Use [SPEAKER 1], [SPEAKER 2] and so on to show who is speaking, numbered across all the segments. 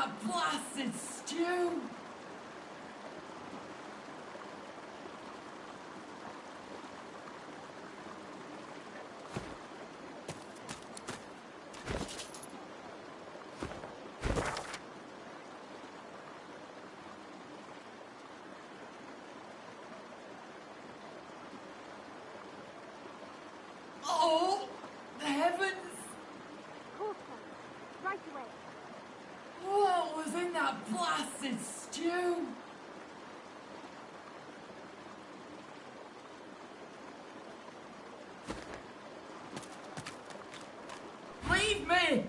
[SPEAKER 1] that blasted stew? Oh, the heavens!
[SPEAKER 2] Right away.
[SPEAKER 1] What was in that blasted stew? Leave me!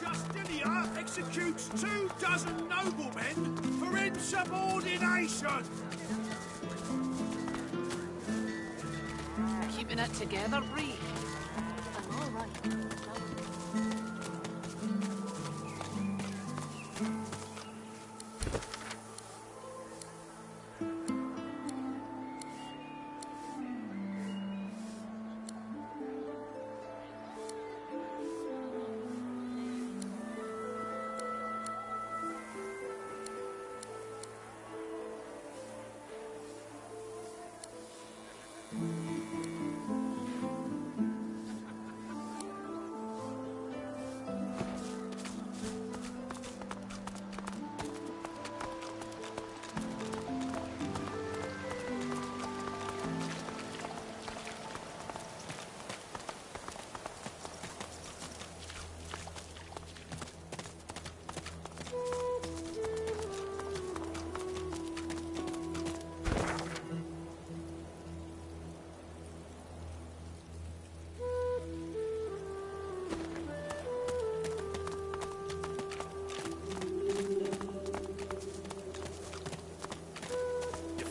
[SPEAKER 3] Justinia executes 24 noblemen for insubordination.
[SPEAKER 4] Keeping it together, Bree.
[SPEAKER 2] I'm all right.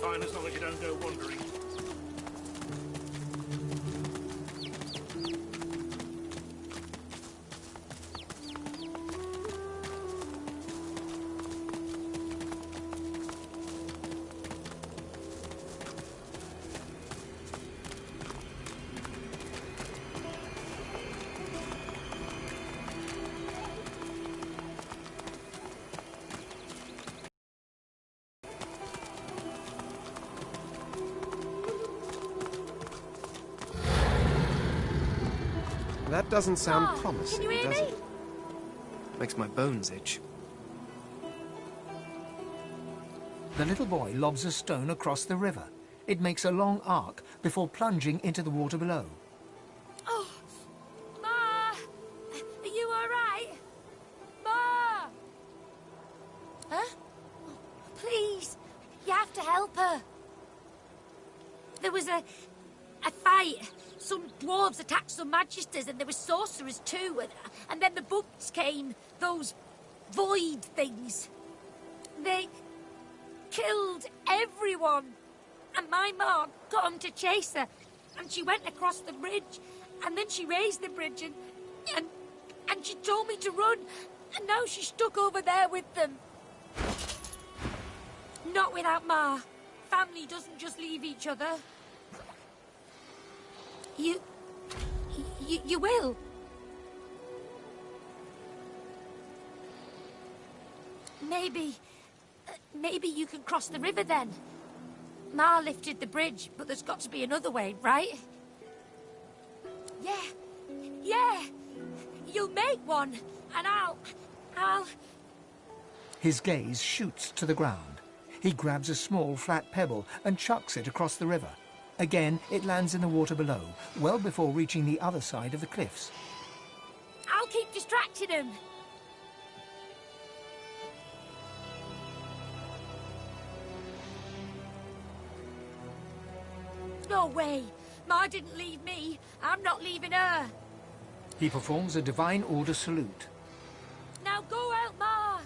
[SPEAKER 3] Fine, as long as you don't go wandering.
[SPEAKER 5] That doesn't sound
[SPEAKER 2] Oh,
[SPEAKER 5] promising,
[SPEAKER 2] can you hear
[SPEAKER 5] does
[SPEAKER 2] me?
[SPEAKER 5] it? Makes my bones itch.
[SPEAKER 6] The little boy lobs a stone across the river. It makes a long arc before plunging into the water below.
[SPEAKER 2] Oh, Ma! Are you all right? Ma! Huh? Please, you have to help her. There was a fight. Some dwarves attacked some magisters, and there were sorcerers too. And then the bugs came, those void things. They killed everyone. And my mom got them to chase her. And she went across the bridge. And then she raised the bridge and she told me to run. And now she's stuck over there with them. Not without Ma. Family doesn't just leave each other. You will. Maybe you can cross the river then. Ma lifted the bridge, but there's got to be another way, right? Yeah. You'll make one, and I'll...
[SPEAKER 6] His gaze shoots to the ground. He grabs a small flat pebble and chucks it across the river. Again, it lands in the water below, well before reaching the other side of the cliffs.
[SPEAKER 2] I'll keep distracting him. No way. Ma didn't leave me. I'm not leaving her.
[SPEAKER 6] He performs a divine order salute.
[SPEAKER 2] Now go out, Ma.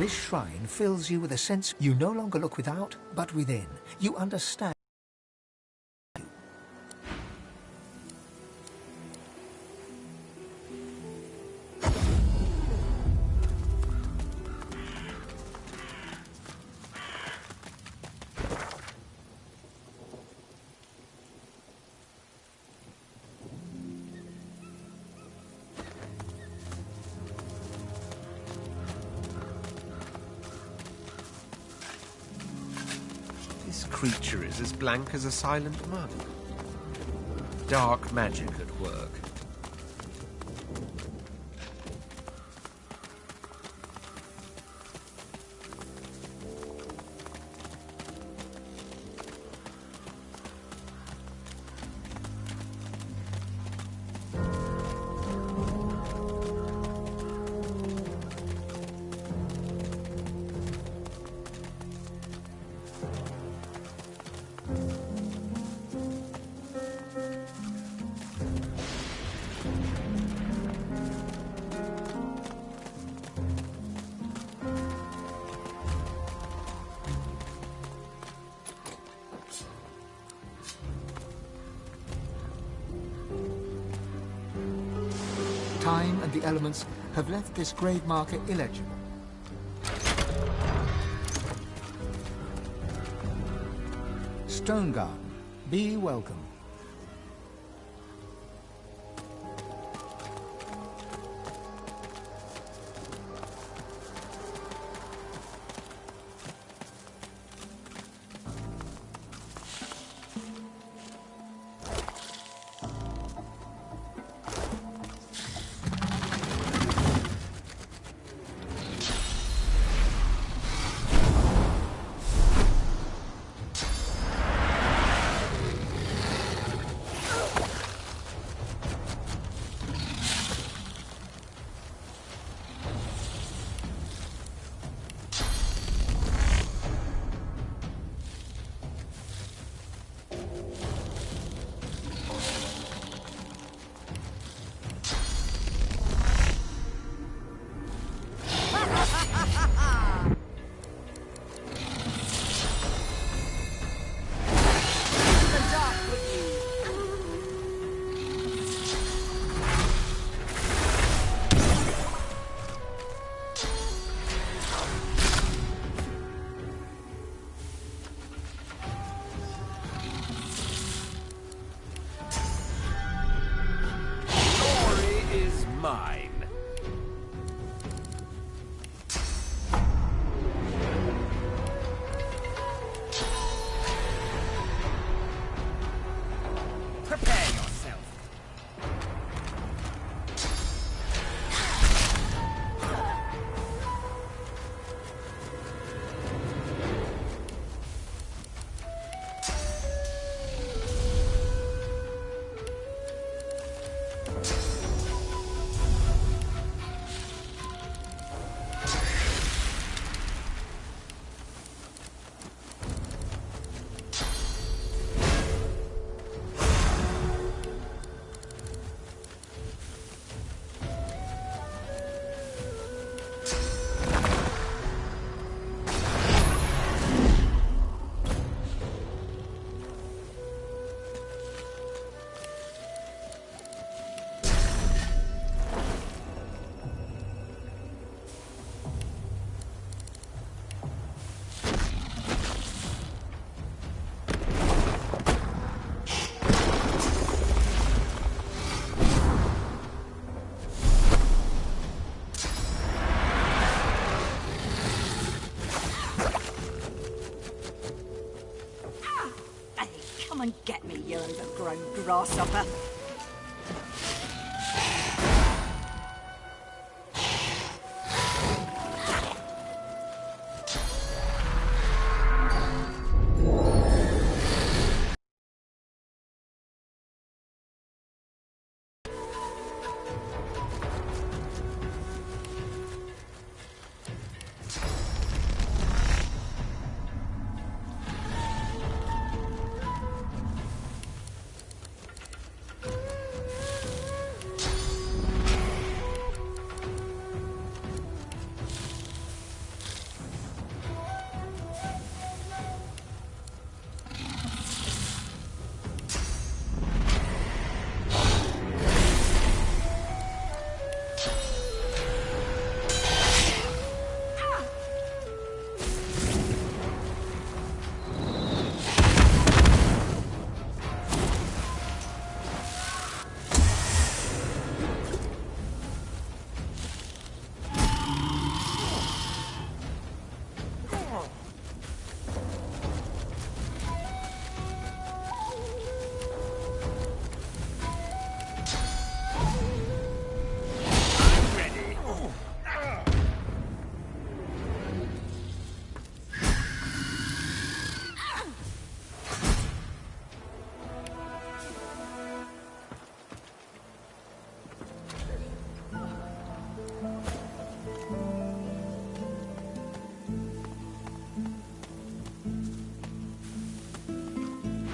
[SPEAKER 6] This shrine fills you with a sense you no longer look without, but within. You understand.
[SPEAKER 5] This creature is as blank as a silent monk. Dark magic at work.
[SPEAKER 6] Time and the elements have left this grave marker illegible. Stone Garden, be welcome.
[SPEAKER 4] Come and get me, you overgrown grasshopper.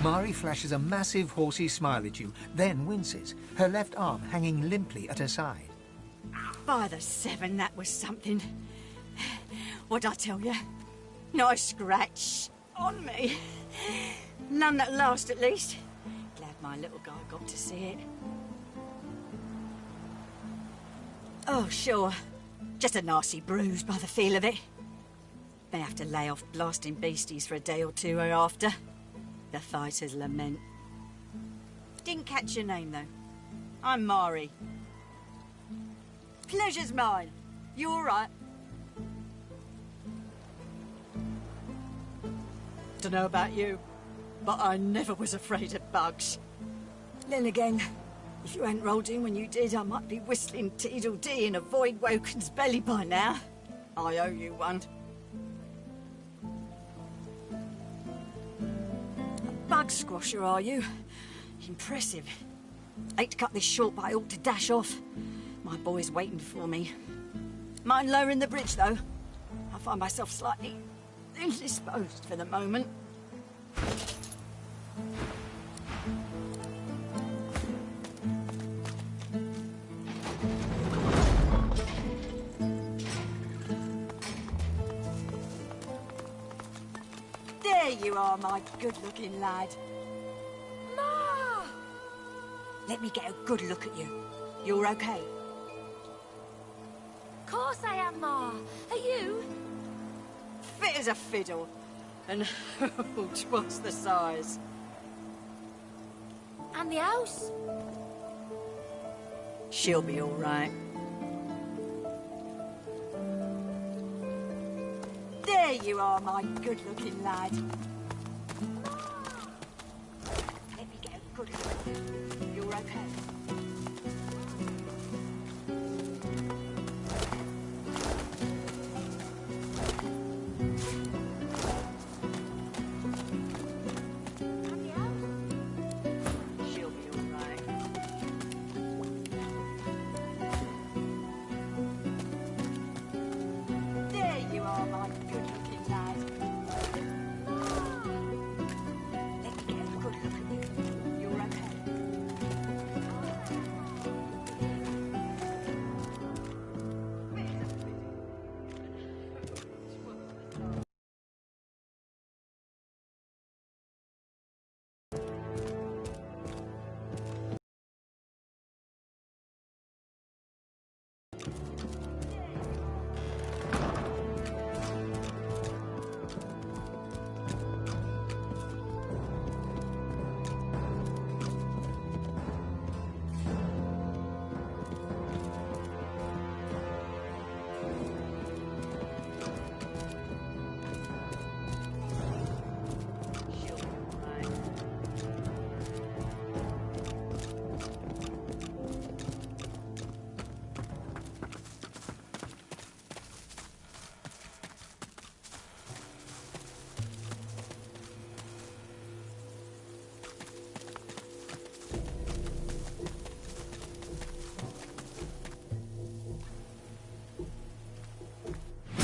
[SPEAKER 6] Mari flashes a massive horsey smile at you, then winces, her left arm hanging limply at her side.
[SPEAKER 4] By the seven, that was something. What'd I tell you? Nice scratch on me. None that last, at least. Glad my little guy got to see it. Oh, sure. Just a nasty bruise by the feel of it. May have to lay off blasting beasties for a day or two hereafter. The fighter's lament. Didn't catch your name, though. I'm Mari. Pleasure's mine. You all right? Dunno about you, but I never was afraid of bugs. Then again, if you hadn't rolled in when you did, I might be whistling Teedle-Dee in a Void Woken's belly by now. I owe you one. A bug squasher, are you? Impressive. Hate to cut this short, but I ought to dash off. My boy's waiting for me. Mind lowering the bridge, though? I find myself slightly indisposed for the moment. There you are, my good-looking lad.
[SPEAKER 2] Ma!
[SPEAKER 4] Let me get a good look at you. You're okay?
[SPEAKER 2] Of course I am, Ma. Are you?
[SPEAKER 4] Fit as a fiddle. And twice the size.
[SPEAKER 2] And the house?
[SPEAKER 4] She'll be all right. There you are, my good-looking lad. Let me get a good look at you. You're okay?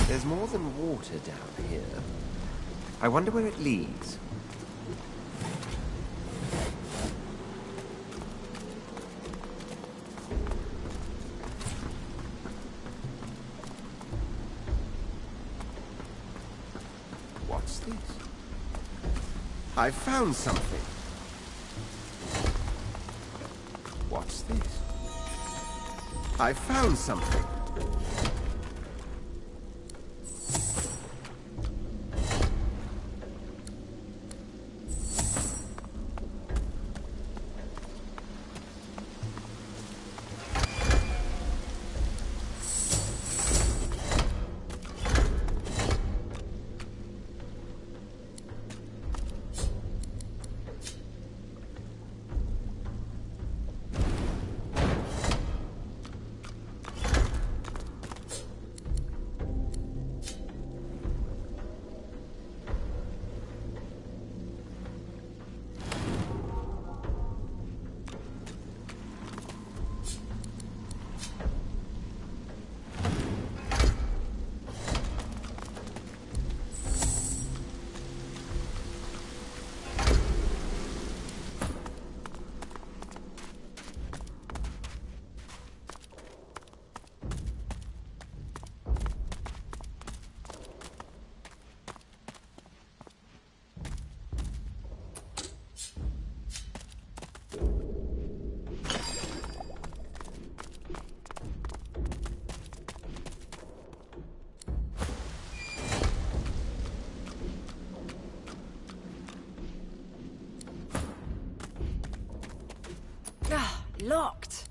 [SPEAKER 5] There's more than water down here. I wonder where it leads. What's this? I found something. What's this? I found something.
[SPEAKER 2] Locked.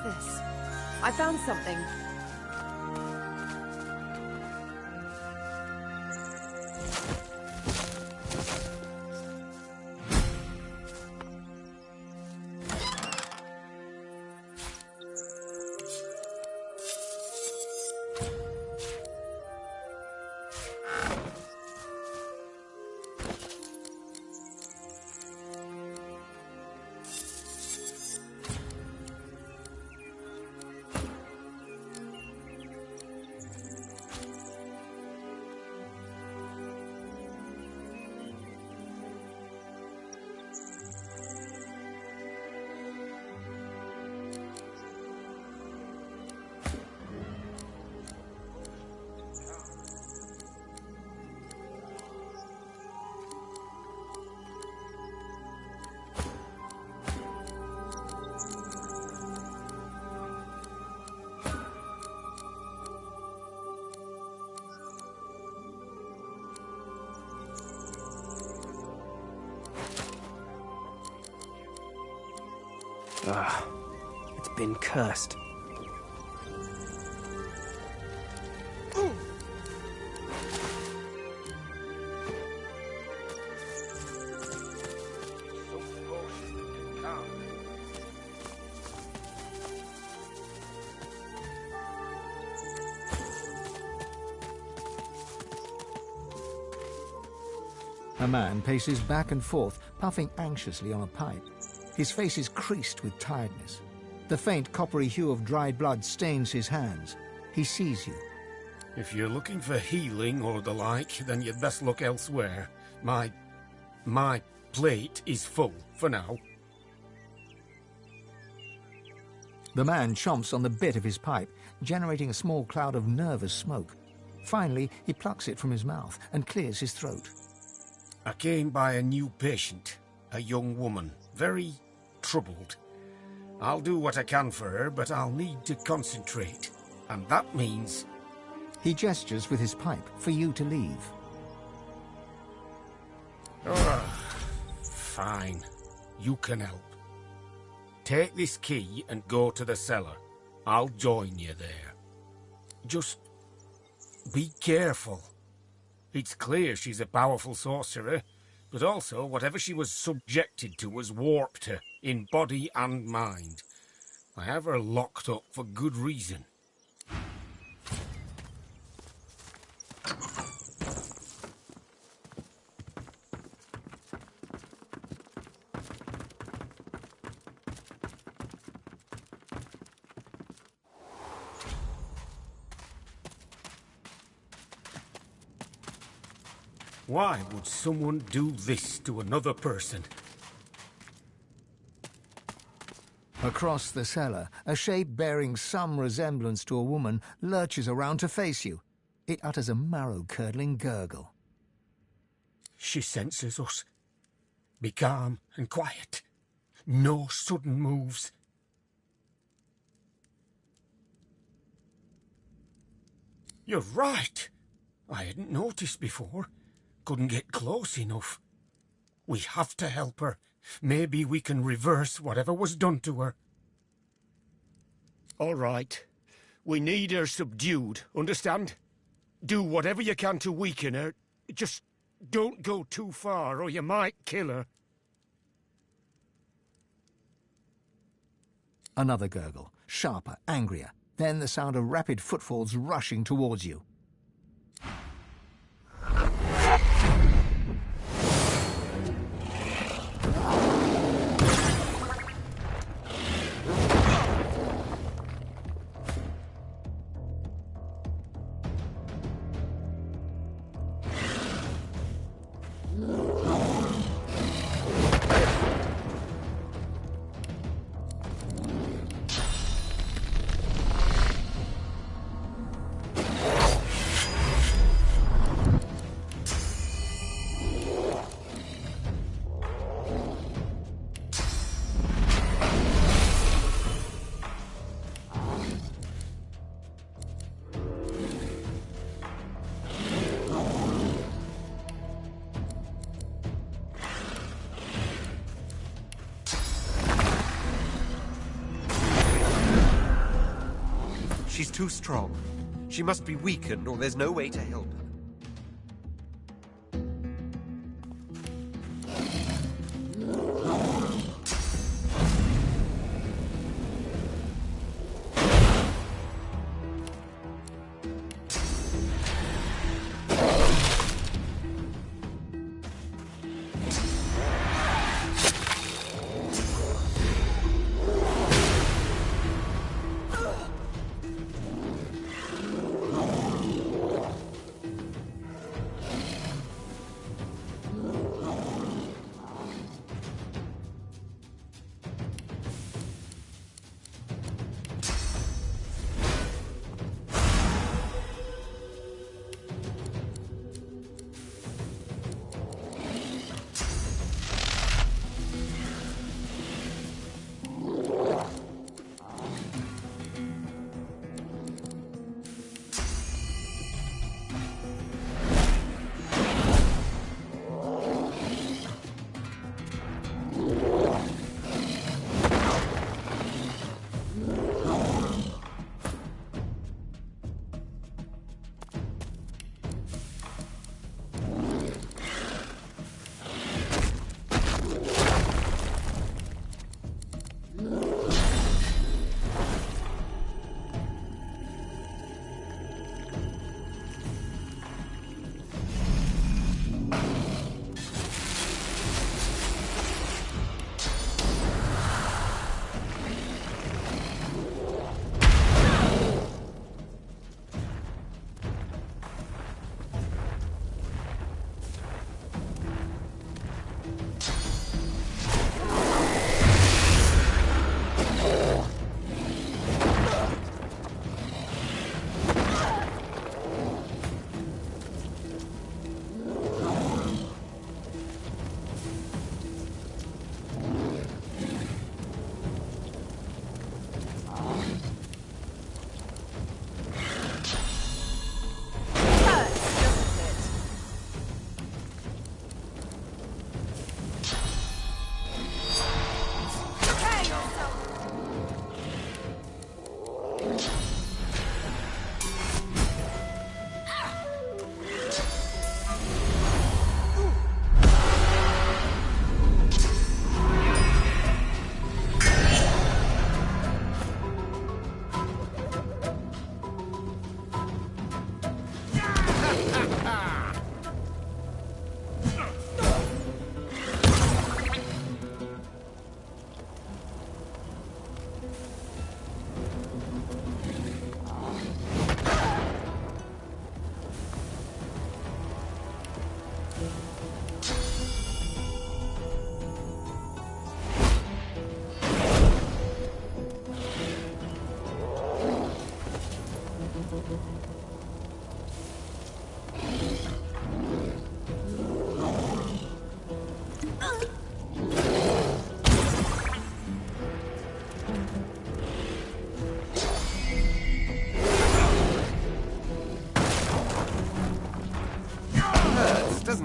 [SPEAKER 7] This. I found something.
[SPEAKER 8] It's been cursed.
[SPEAKER 6] A man paces back and forth, puffing anxiously on a pipe. His face is creased with tiredness. The faint coppery hue of dried blood stains his hands. He sees you.
[SPEAKER 3] If you're looking for healing or the like, then you'd best look elsewhere. My plate is full for now.
[SPEAKER 6] The man chomps on the bit of his pipe, generating a small cloud of nervous smoke. Finally, he plucks it from his mouth and clears his throat.
[SPEAKER 3] I came by a new patient, a young woman, very troubled. I'll do what I can for her, but I'll need to concentrate. And that means...
[SPEAKER 6] He gestures with his pipe for you to leave.
[SPEAKER 3] Fine. You can help. Take this key and go to the cellar. I'll join you there. Just be careful. It's clear she's a powerful sorcerer, but also whatever she was subjected to has warped her, in body and mind. I have her locked up for good reason. Why would someone do this to another person?
[SPEAKER 6] Across the cellar, a shape bearing some resemblance to a woman lurches around to face you. It utters a marrow-curdling gurgle.
[SPEAKER 3] She senses us. Be calm and quiet. No sudden moves. You're right. I hadn't noticed before. Couldn't get close enough. We have to help her. Maybe we can reverse whatever was done to her. All right. We need her subdued, understand? Do whatever you can to weaken her. Just don't go too far or you might kill her.
[SPEAKER 6] Another gurgle, sharper, angrier. Then the sound of rapid footfalls rushing towards you.
[SPEAKER 5] She's too strong. She must be weakened, or there's no way to help her.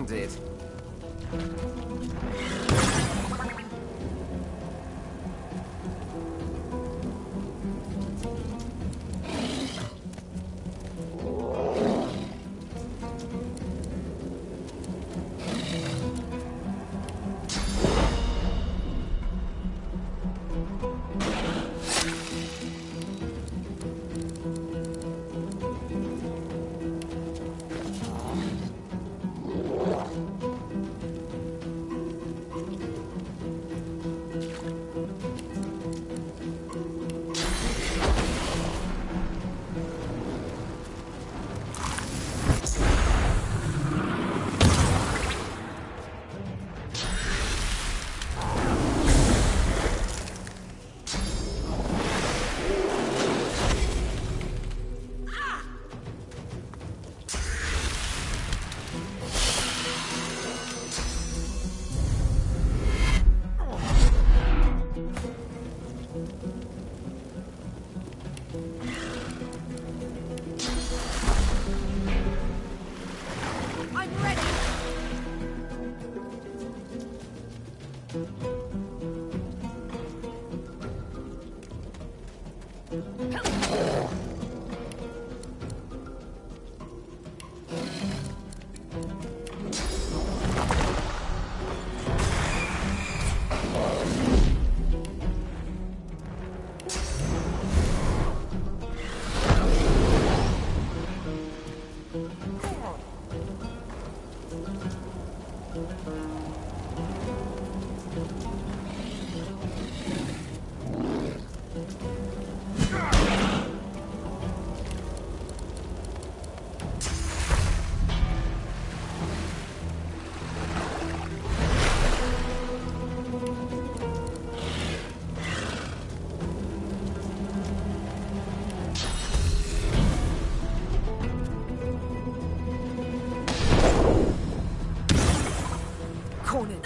[SPEAKER 5] did.
[SPEAKER 2] I'm ready. Cornered.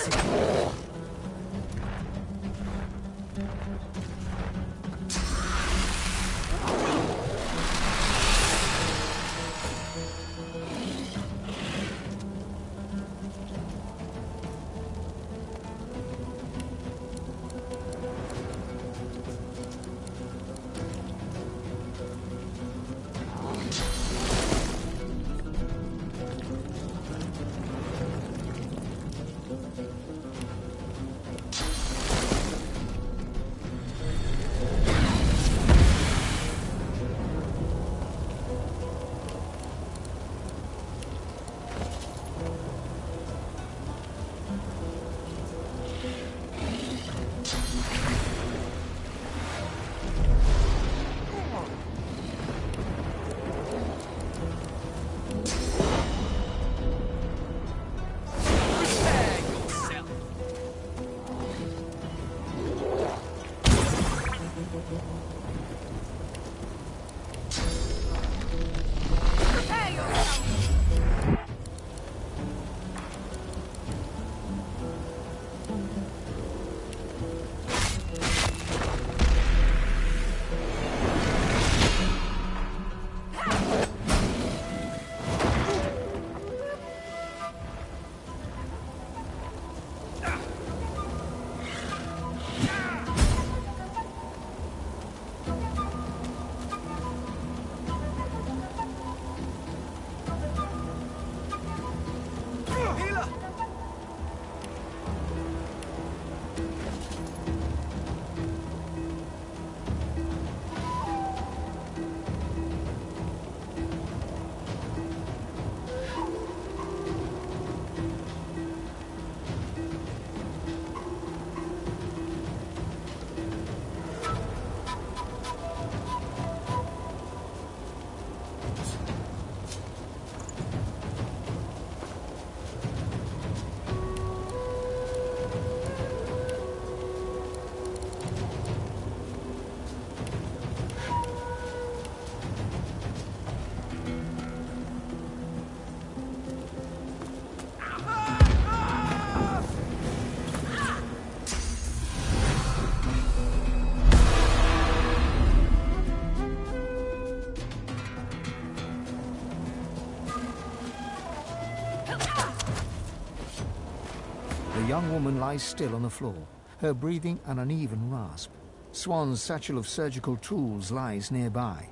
[SPEAKER 6] young woman lies still on the floor, her breathing an uneven rasp. Swan's satchel of surgical tools lies nearby.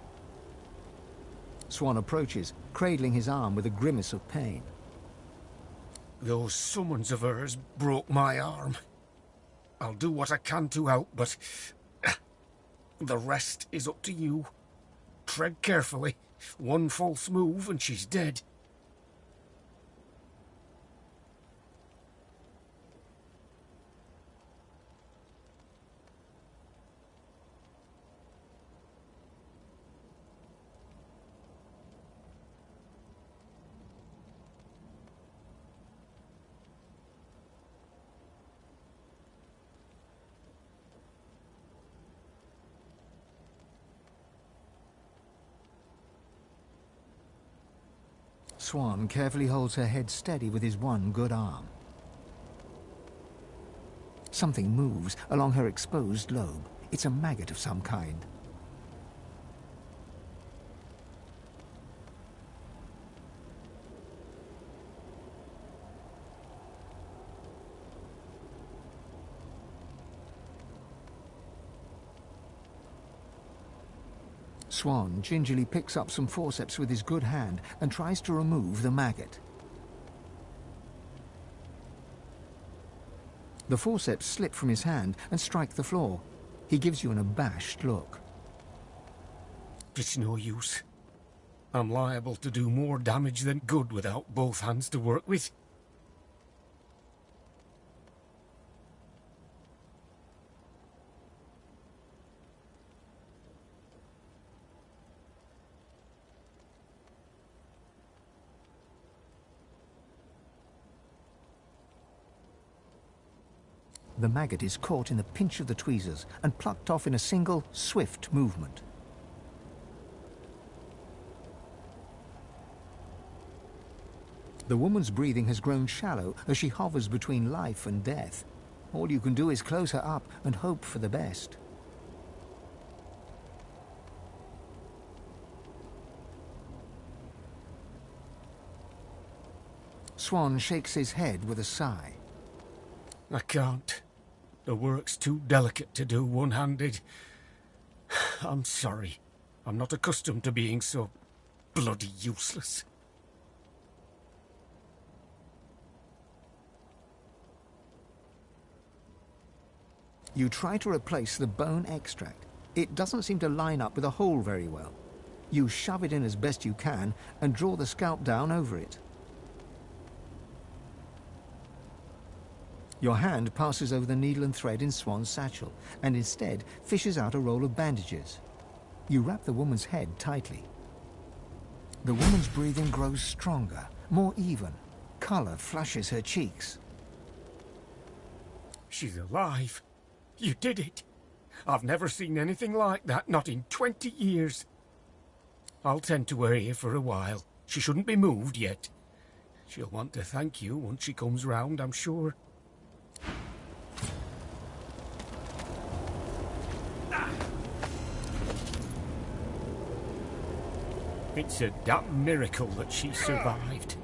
[SPEAKER 6] Swan approaches, cradling his arm with a grimace of pain.
[SPEAKER 3] Those summons of hers broke my arm. I'll do what I can to help, but the rest is up to you. Tread carefully. One false move and she's dead.
[SPEAKER 6] Swan carefully holds her head steady with his one good arm. Something moves along her exposed lobe. It's a maggot of some kind. Swan gingerly picks up some forceps with his good hand and tries to remove the maggot. The forceps slip from his hand and strike the floor. He gives you an abashed look.
[SPEAKER 3] It's no use. I'm liable to do more damage than good without both hands to work with.
[SPEAKER 6] The maggot is caught in the pinch of the tweezers and plucked off in a single, swift movement. The woman's breathing has grown shallow as she hovers between life and death. All you can do is close her up and hope for the best. Swan shakes his head with a sigh.
[SPEAKER 3] I can't. The work's too delicate to do one-handed. I'm sorry. I'm not accustomed to being so bloody useless.
[SPEAKER 6] You try to replace the bone extract. It doesn't seem to line up with the hole very well. You shove it in as best you can and draw the scalp down over it. Your hand passes over the needle and thread in Swan's satchel and instead fishes out a roll of bandages. You wrap the woman's head tightly. The woman's breathing grows stronger, more even. Colour flushes her cheeks.
[SPEAKER 3] She's alive. You did it. I've never seen anything like that, not in 20 years. I'll tend to her here for a while. She shouldn't be moved yet. She'll want to thank you once she comes round, I'm sure. It's a damn miracle that she survived.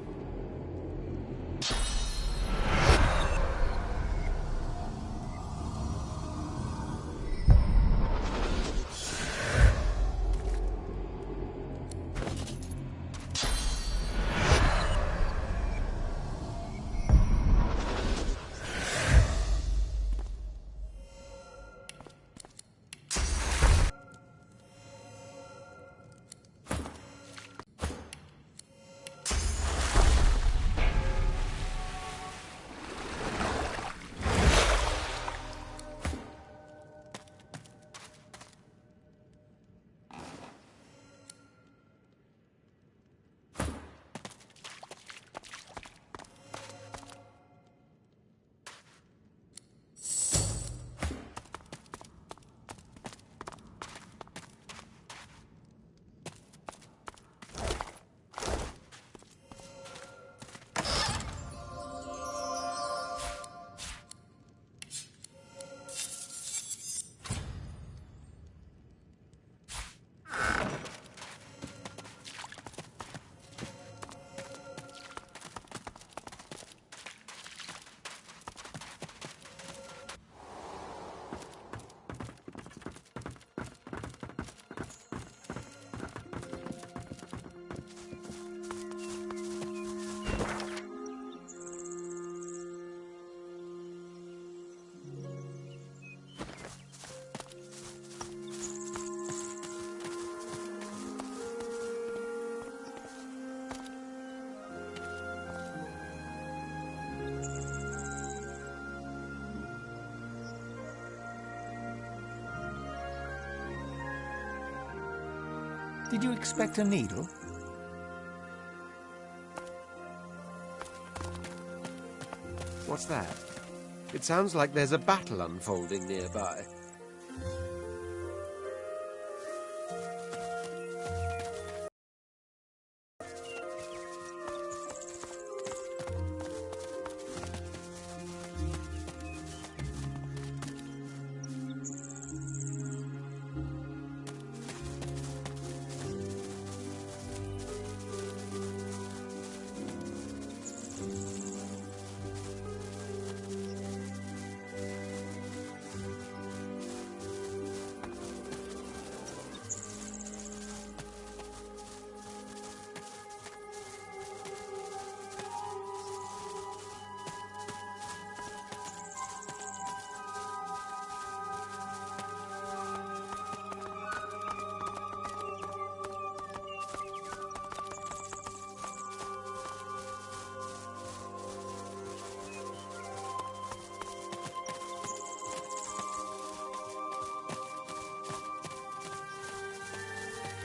[SPEAKER 6] Did you expect a needle?
[SPEAKER 5] What's that? It sounds like there's a battle unfolding nearby.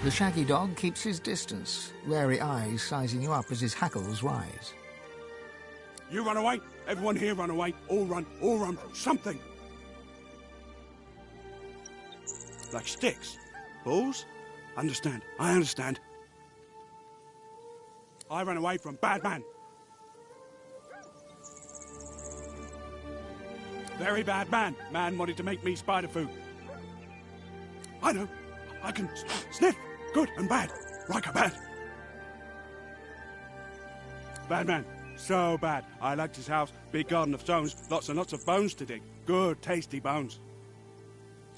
[SPEAKER 6] The shaggy dog keeps his distance, wary eyes sizing you up as his hackles rise.
[SPEAKER 8] You run away. Everyone here run away. All run from something. Like sticks. Balls? Understand. I understand. I ran away from bad man. Very bad man. Man wanted to make me spider food. I know. I can sniff good and bad. Like a bad. Bad man. So bad. I liked his house. Big garden of stones. Lots and lots of bones to dig. Good, tasty bones.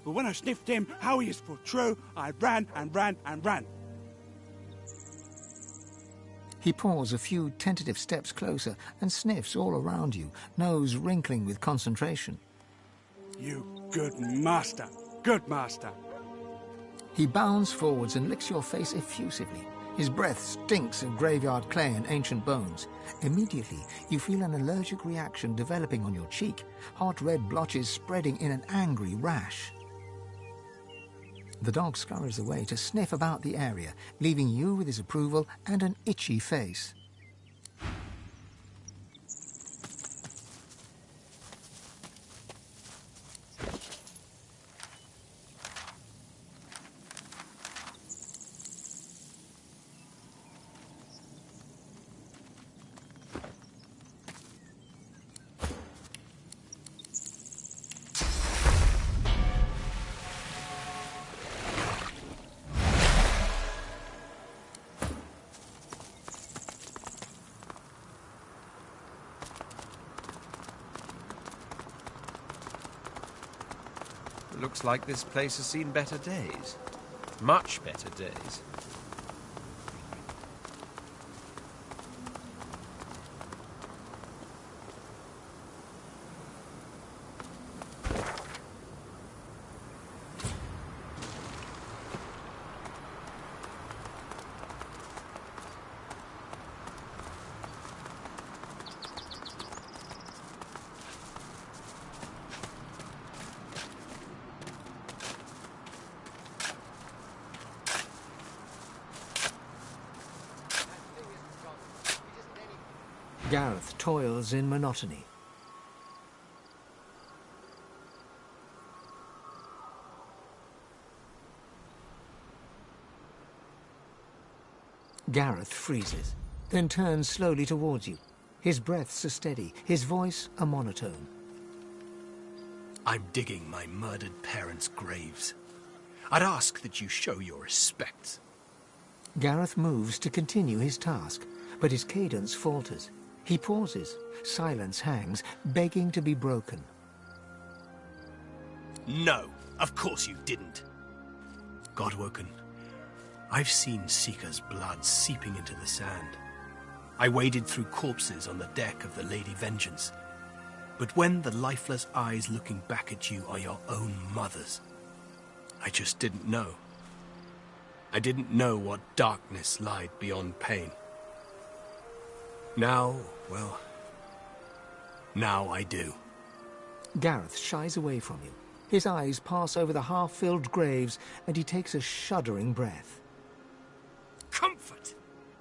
[SPEAKER 8] But when I sniffed him, how he is for true, I ran and ran and ran.
[SPEAKER 6] He paws a few tentative steps closer and sniffs all around you, nose wrinkling with concentration.
[SPEAKER 8] You good master. Good master.
[SPEAKER 6] He bounds forwards and licks your face effusively. His breath stinks of graveyard clay and ancient bones. Immediately, you feel an allergic reaction developing on your cheek, hot red blotches spreading in an angry rash. The dog scurries away to sniff about the area, leaving you with his approval and an itchy face.
[SPEAKER 5] Looks like this place has seen better days. Much better days.
[SPEAKER 6] Gareth toils in monotony. Gareth freezes, then turns slowly towards you. His breaths are steady, his voice a monotone.
[SPEAKER 9] I'm digging my murdered parents' graves. I'd ask that you show your respect.
[SPEAKER 6] Gareth moves to continue his task, but his cadence falters. He pauses. Silence hangs, begging to be broken.
[SPEAKER 9] No, of course you didn't. Godwoken, I've seen Seeker's blood seeping into the sand. I waded through corpses on the deck of the Lady Vengeance. But when the lifeless eyes looking back at you are your own mother's, I just didn't know. I didn't know what darkness lied beyond pain. Now, well, now I do.
[SPEAKER 6] Gareth shies away from you. His eyes pass over the half-filled graves, and he takes a shuddering breath.
[SPEAKER 9] comfort.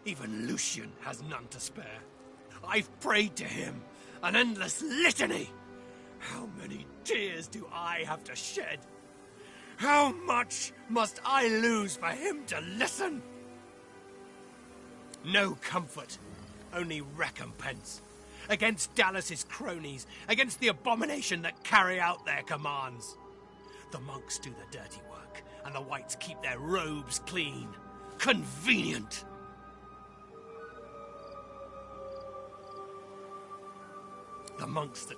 [SPEAKER 9] Even Lucian has none to spare. I've prayed to him, an endless litany. How many tears do I have to shed? How much must I lose for him to listen? No comfort, only recompense. Against Dallas's cronies, against the abomination that carry out their commands. The monks do the dirty work, and the whites keep their robes clean. Convenient. The monks that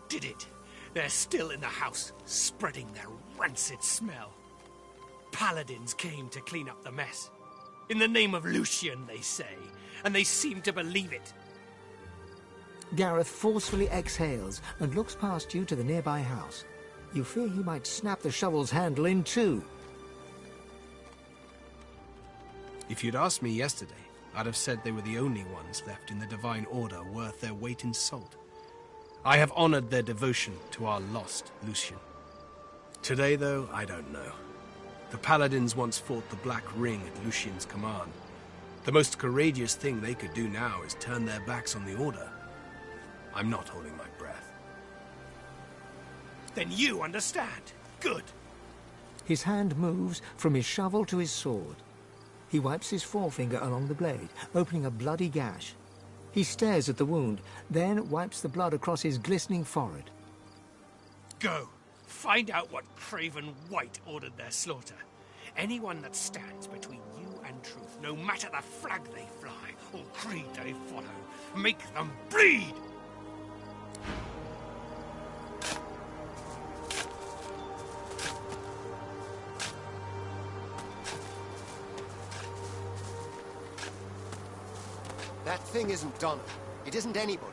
[SPEAKER 9] did it, they're still in the house, spreading their rancid smell. Paladins came to clean up the mess. In the name of Lucian, they say, and they seem to believe it.
[SPEAKER 6] Gareth forcefully exhales and looks past you to the nearby house. You fear he might snap the shovel's handle in two.
[SPEAKER 5] If you'd asked me yesterday, I'd have said they were the only ones left in the Divine Order worth their weight in salt. I have honored their devotion to our lost Lucian. Today, though, I don't know. The Paladins once fought the Black Ring at Lucian's command. The most courageous thing they could do now is turn their backs on the Order. I'm not holding my breath.
[SPEAKER 9] Then you understand. Good.
[SPEAKER 6] His hand moves from his shovel to his sword. He wipes his forefinger along the blade, opening a bloody gash. He stares at the wound, then wipes the blood across his glistening forehead.
[SPEAKER 9] Go. Find out what craven white ordered their slaughter. Anyone that stands between you and truth, no matter the flag they fly or creed they follow, make them bleed!
[SPEAKER 10] That thing isn't Donna. It isn't anybody.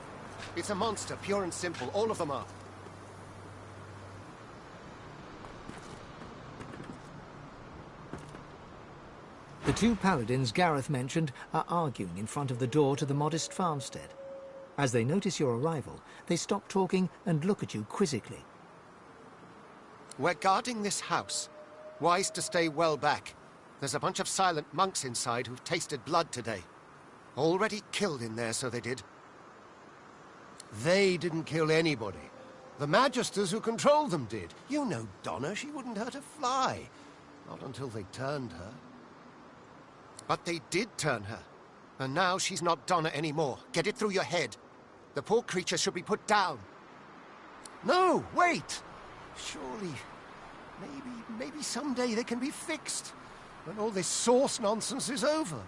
[SPEAKER 10] It's a monster, pure and simple. All of them are.
[SPEAKER 6] The two paladins Gareth mentioned are arguing in front of the door to the modest farmstead. As they notice your arrival, they stop talking and look at you quizzically.
[SPEAKER 10] We're guarding this house. Wise to stay well back. There's a bunch of silent monks inside who've tasted blood today. Already killed in there, so they did. They didn't kill anybody. The Magisters who controlled them did. You know Donna, she wouldn't hurt a fly. Not until they turned her. But they did turn her. And now she's not Donna anymore. Get it through your head. The poor creature should be put down. No, wait! Surely, maybe someday they can be fixed. When all this source nonsense is over.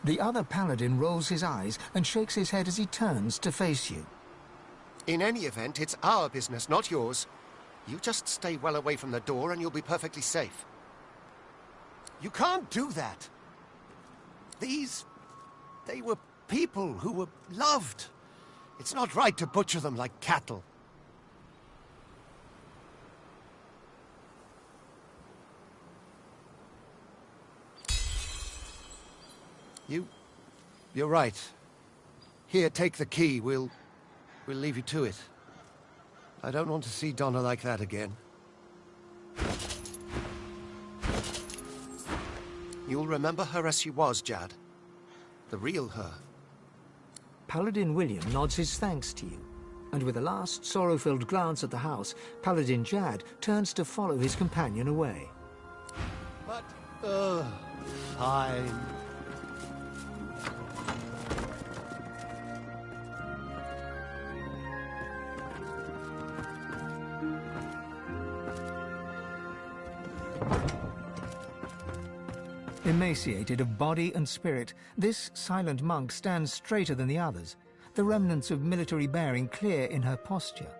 [SPEAKER 6] The other paladin rolls his eyes and shakes his head as he turns to face you.
[SPEAKER 10] In any event, it's our business, not yours. You just stay well away from the door and you'll be perfectly safe. You can't do that. They were people who were loved. It's not right to butcher them like cattle. You're right. Here, take the key. We'll leave you to it. I don't want to see Donna like that again. You'll remember her as she was, Jad. The real her.
[SPEAKER 6] Paladin William nods his thanks to you, and with a last sorrow-filled glance at the house, Paladin Jad turns to follow his companion away.
[SPEAKER 10] But, fine.
[SPEAKER 6] Emaciated of body and spirit, this silent monk stands straighter than the others, the remnants of military bearing clear in her posture.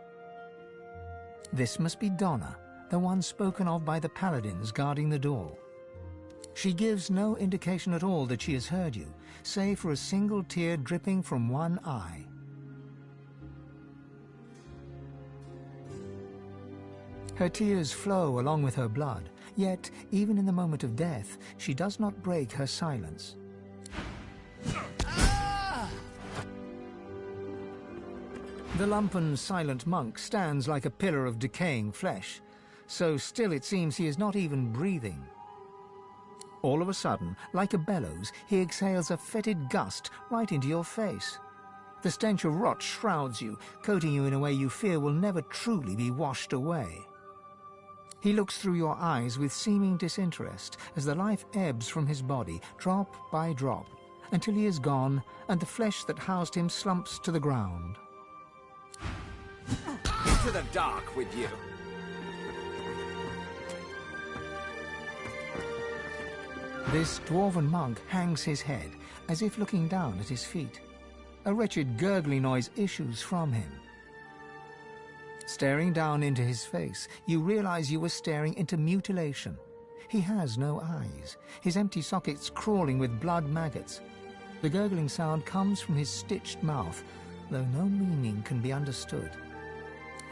[SPEAKER 6] This must be Donna, the one spoken of by the paladins guarding the door. She gives no indication at all that she has heard you, save for a single tear dripping from one eye. Her tears flow along with her blood, yet, even in the moment of death, she does not break her silence. The lumpen, silent monk stands like a pillar of decaying flesh. So still it seems he is not even breathing. All of a sudden, like a bellows, he exhales a fetid gust right into your face. The stench of rot shrouds you, coating you in a way you fear will never truly be washed away. He looks through your eyes with seeming disinterest as the life ebbs from his body, drop by drop, until he is gone and the flesh that housed him slumps to the ground.
[SPEAKER 11] Into the dark with you!
[SPEAKER 6] This dwarven monk hangs his head, as if looking down at his feet. A wretched gurgling noise issues from him. Staring down into his face, you realize you were staring into mutilation. He has no eyes, his empty sockets crawling with blood maggots. The gurgling sound comes from his stitched mouth, though no meaning can be understood.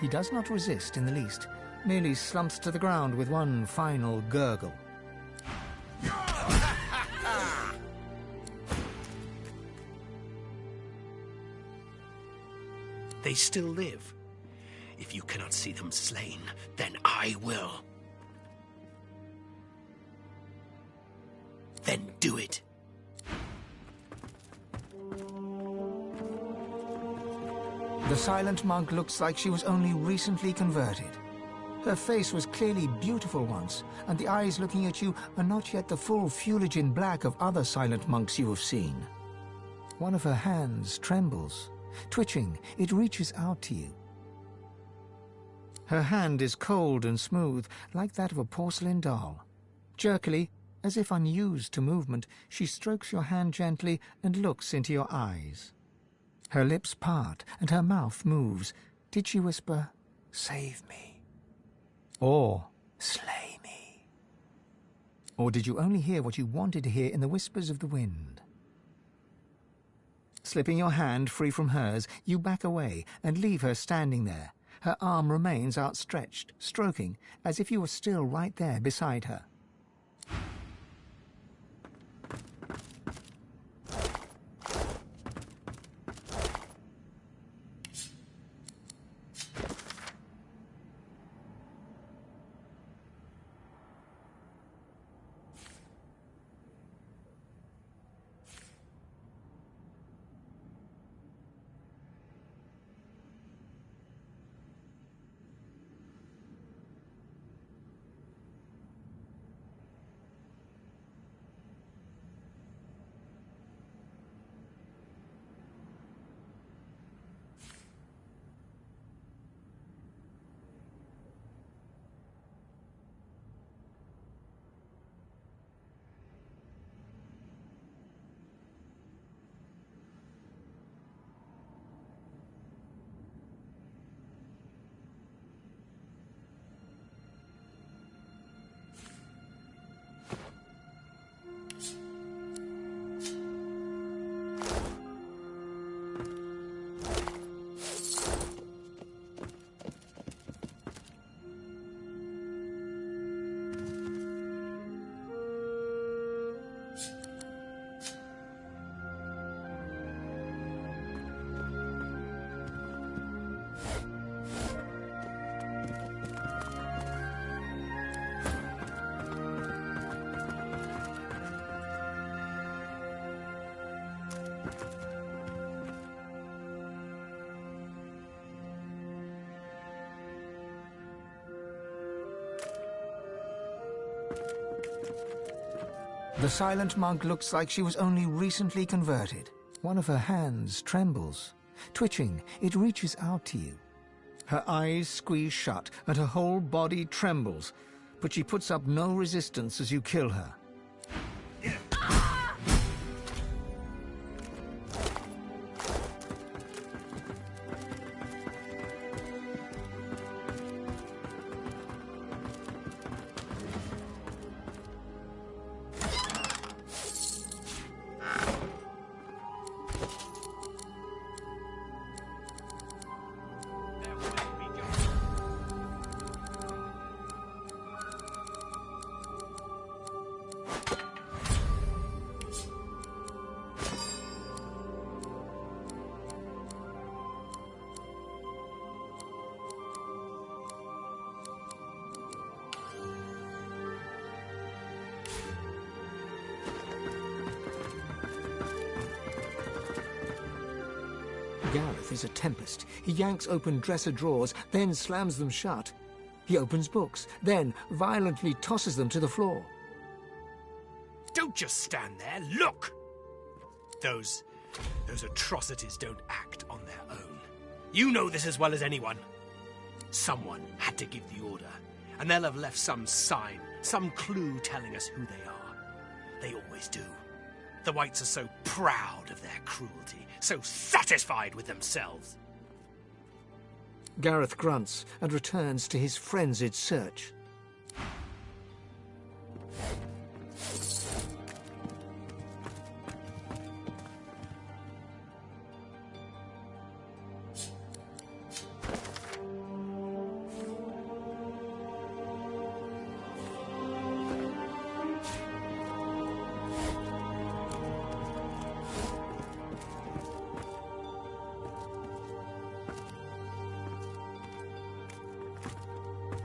[SPEAKER 6] He does not resist in the least, merely slumps to the ground with one final gurgle.
[SPEAKER 9] They still live. If you cannot see them slain, then I will. Then do it.
[SPEAKER 6] The silent monk looks like she was only recently converted. Her face was clearly beautiful once, and the eyes looking at you are not yet the full Fuligen black of other silent monks you have seen. One of her hands trembles. Twitching, it reaches out to you. Her hand is cold and smooth, like that of a porcelain doll. Jerkily, as if unused to movement, she strokes your hand gently and looks into your eyes. Her lips part and her mouth moves. Did she whisper, "Save me"? Or, "Slay me"? Or did you only hear what you wanted to hear in the whispers of the wind? Slipping your hand free from hers, you back away and leave her standing there. Her arm remains outstretched, stroking, as if you were still right there beside her. The silent monk looks like she was only recently converted. One of her hands trembles. Twitching, it reaches out to you. Her eyes squeeze shut and her whole body trembles, but she puts up no resistance as you kill her. Gareth is a tempest. He yanks open dresser drawers, then slams them shut. He opens books, then violently tosses them to the floor.
[SPEAKER 9] Don't just stand there, look! Those atrocities don't act on their own. You know this as well as anyone. Someone had to give the order, and they'll have left some sign, some clue telling us who they are. They always do. The Whites are so proud of their cruelty, so satisfied with themselves.
[SPEAKER 6] Gareth grunts and returns to his frenzied search.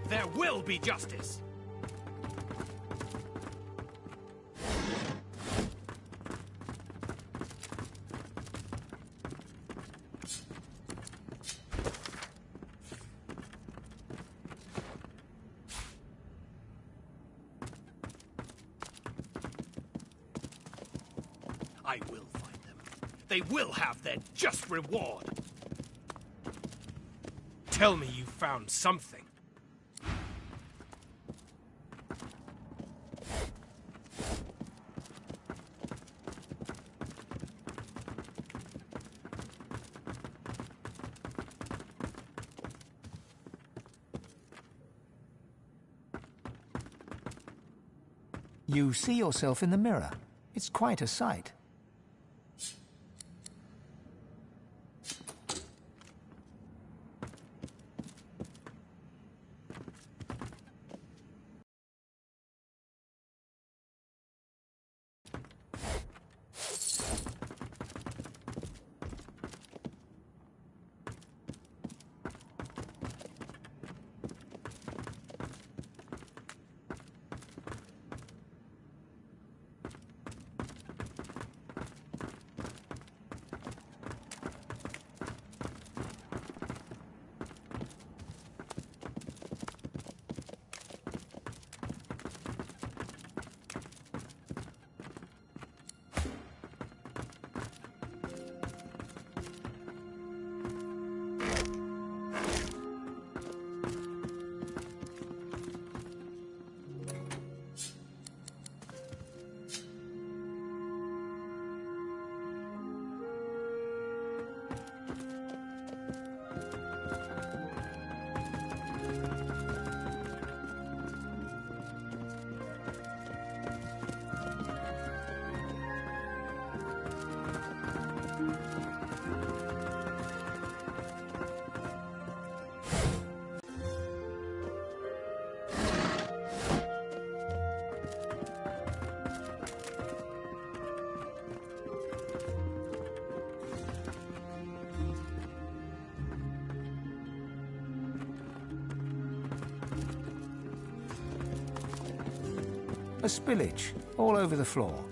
[SPEAKER 9] There will be justice! I will find them. They will have their just reward. Tell me you found something.
[SPEAKER 6] You see yourself in the mirror. It's quite a sight. A spillage all over the floor.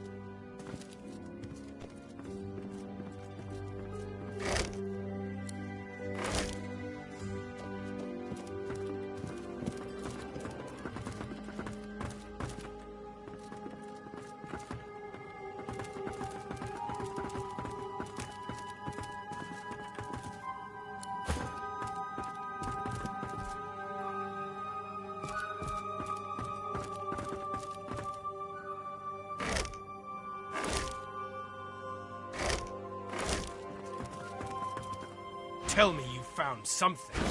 [SPEAKER 9] Tell me you found something.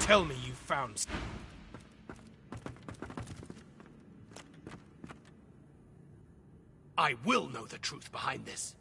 [SPEAKER 5] tell me you found... I will know the truth behind this.